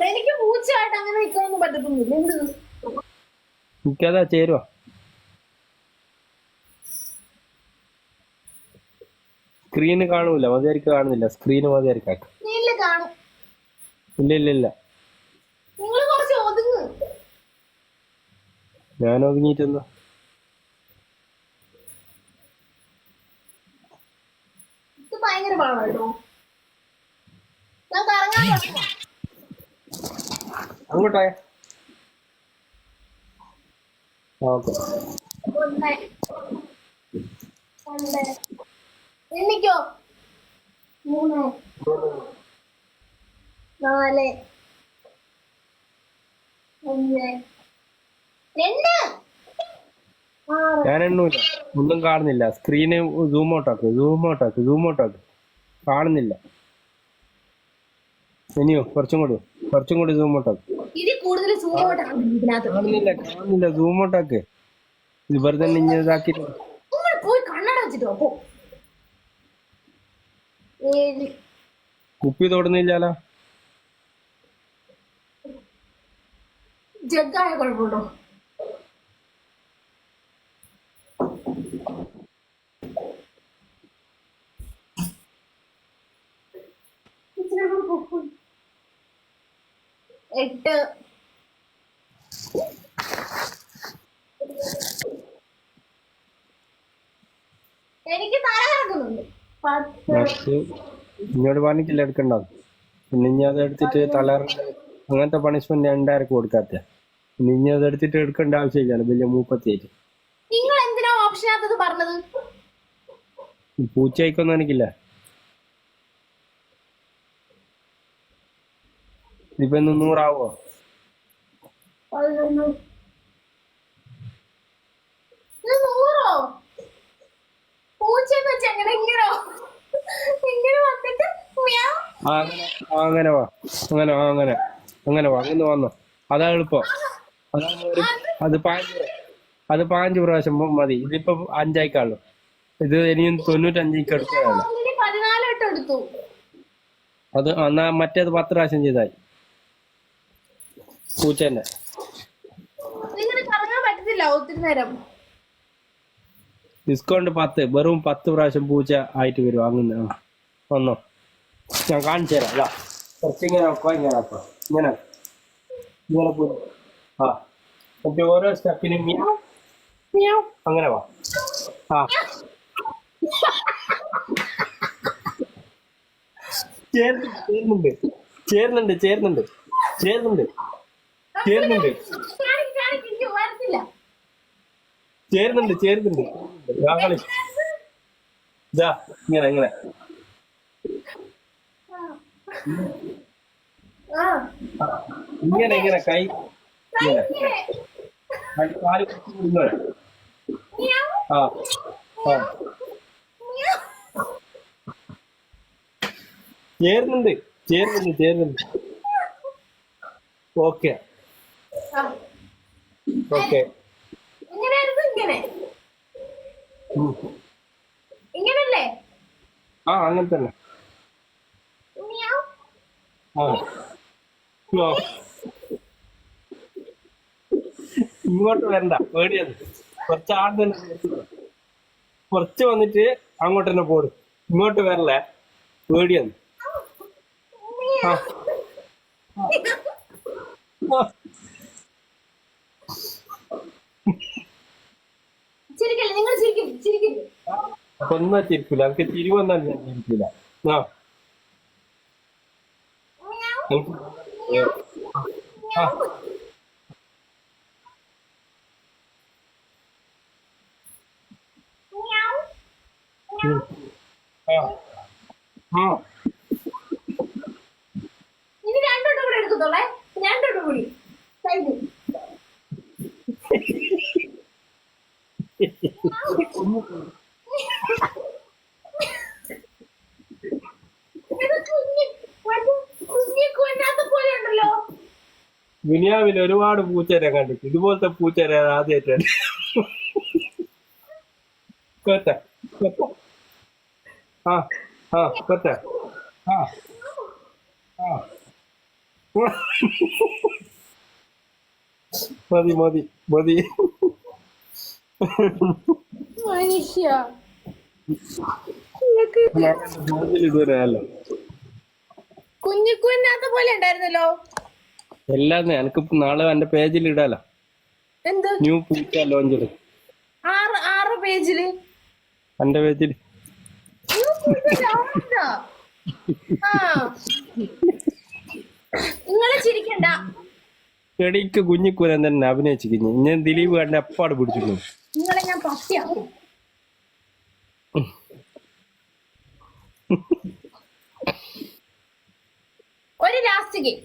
എനിക്ക് പൂച്ചയായിട്ട് അങ്ങനെ നിൽക്കാനൊന്നും പറ്റത്തൊന്നുമില്ല. എന്ത് എനിക്കതാ ചേരുവാ. സ്ക്രീന് കാണൂല, മതിയായിരിക്കും. കാണുന്നില്ല സ്ക്രീന് മതിയായിരിക്കും. നീല കാണും. ഇല്ല ഇല്ല ഇല്ല, നിങ്ങൾ കുറച്ച് ഒതുങ്ങ്. ഞാൻ ഒതുങ്ങിയിട്ടെന്താ? ഇത് ഭയങ്കര പാടാ കേട്ടോ. ഞാൻ കറങ്ങാൻ തുടങ്ങാം. അങ്ങോട്ടായ ഓക്കെ. 1 2 എണ്ണിക്കോ. 3 4 5 2 ഞാൻ എണ്ണൂല, ഒന്നും കാണുന്നില്ല. സ്ക്രീന് സൂം ഔട്ടാക്ക്. കാണുന്നില്ല. ഇനിയോ കുറച്ചും കൂടി സൂം ഔട്ടാക്ക്. ഇതിൽ കൂടുതൽ കാണുന്നില്ല സൂം ഔട്ടാക്ക്. ഇത് വെറുതെ ഇതാക്കിട്ട് പോയി കണ്ണട വെച്ചിട്ടോ. അപ്പോ 7 കുപ്പി തൊടുന്നില്ലല്ലോ. ജഗ്ഗായ കുഴപ്പമുണ്ടോ? എട്ട് എനിക്ക് തല കറക്കുന്നുണ്ട്. 10 ഇങ്ങോട്ട് പറഞ്ഞിട്ടില്ല എടുക്കണ്ട. പിന്നെ ഇനി അത് എടുത്തിട്ട് അങ്ങനത്തെ പണിഷ്മെന്റ് രണ്ടായിരം കൊടുക്കാത്ത. പിന്നെ ഇനി അത് എടുത്തിട്ട് എടുക്കേണ്ട ആവശ്യമില്ല. വലിയ 38. നിങ്ങൾ എന്തിനാ ഓപ്ഷനകത്തത് പറഞ്ഞത്? പൂച്ചയ്ക്കൊന്നും എനിക്കില്ല. ഇപ്പൊ 100 ആവോ? 11 100 പൂച്ചയെന്ന് വെച്ചാ എങ്ങനെ ഇങ്ങനെ വന്നിട്ട് അങ്ങനെ വാ അങ്ങനെ വന്നോ. അതാ എളുപ്പം. അത് 15 പ്രാവശ്യം മതി. ഇതിപ്പോ 5 ഇത് ഇനിയും 95 എടുത്തതാണ്. 14 വട്ടം എടുത്തു. അത് എന്നാ മറ്റേത് 10 പ്രാവശ്യം ചെയ്തായി പൂച്ചേന്റെ. ഇങ്ങനെ കറങ്ങാൻ പറ്റത്തില്ല ഒത്തിരി നേരം. ഡിസ്കൗണ്ട് 10, വെറും 10 പ്രാവശ്യം പൂച്ച ആയിട്ട് വരും. അങ്ങനെ വന്നോ, ഞാൻ കാണിച്ചു തരാം. അല്ല കുറച്ചിങ്ങനെ ആക്കോ, ഇങ്ങനെ ആ എന്നിട്ട് ഓരോ സ്റ്റെപ്പിനും അങ്ങനെ വാ. ആ ചേരുന്നുണ്ട്. ഇങ്ങനെ കൈ കാല് ഇങ്ങനെ. ആ ചേരുന്നുണ്ട്. ഓക്കെ ഇങ്ങനല്ലേ? ആ അങ്ങനെ തന്നെ. ആ ഇങ്ങോട്ട് വരണ്ട, പേടിയത്. കുറച്ച് ആദ്യം കുറച്ച് വന്നിട്ട് അങ്ങോട്ട് തന്നെ പോടും. ഇങ്ങോട്ട് വരല്ലേ, പേടിയാണ്. ആ നിങ്ങൾ ചിരിക്കില്ല. ഒന്നും ചിരിക്കില്ല. എനിക്ക് ചിരി വന്നാൽ ഞാൻ ചിരിക്കില്ല. ആ ഇനി 2 വട്ടം കൂടെ എടുക്കത്തോളേ. 2 വട്ടം കൂടി കഴിഞ്ഞു. ദുനിയാവിൽ ഒരുപാട് പൂച്ചേരെ കണ്ടിട്ട് ഇതുപോലത്തെ പൂച്ചേരെ ആദ്യമായിട്ടാണ്. കൊത്ത ആ കൊത്ത ആ ആ മതി മതി മതി. മനുഷ്യ ഇടുവല്ലോ കുഞ്ഞിക്കുഞ്ഞാത്ത പോലെ ഉണ്ടായിരുന്നല്ലോ. എല്ലാം എനിക്ക് നാളെ എന്റെ പേജിൽ ഇടാലോ. എന്ത് ന്യൂ പൂച്ച ലോഞ്ചില് 6 പേജില് എന്റെ പേജിൽ. നിങ്ങളെ ചിരിക്കണ്ട. എടിക്ക് കുഞ്ഞിക്കൂരൻ തന്നെ അഭിനയിച്ചിരിക്കുന്നു. ഞാൻ ദിലീപ് കണ്ട എപ്പാട് പിടിച്ചിരുന്നു. നിങ്ങളെ ഞാൻ പട്ടിയാക്കും. ഒരു ലാസ്റ്റ് ഗെയിം.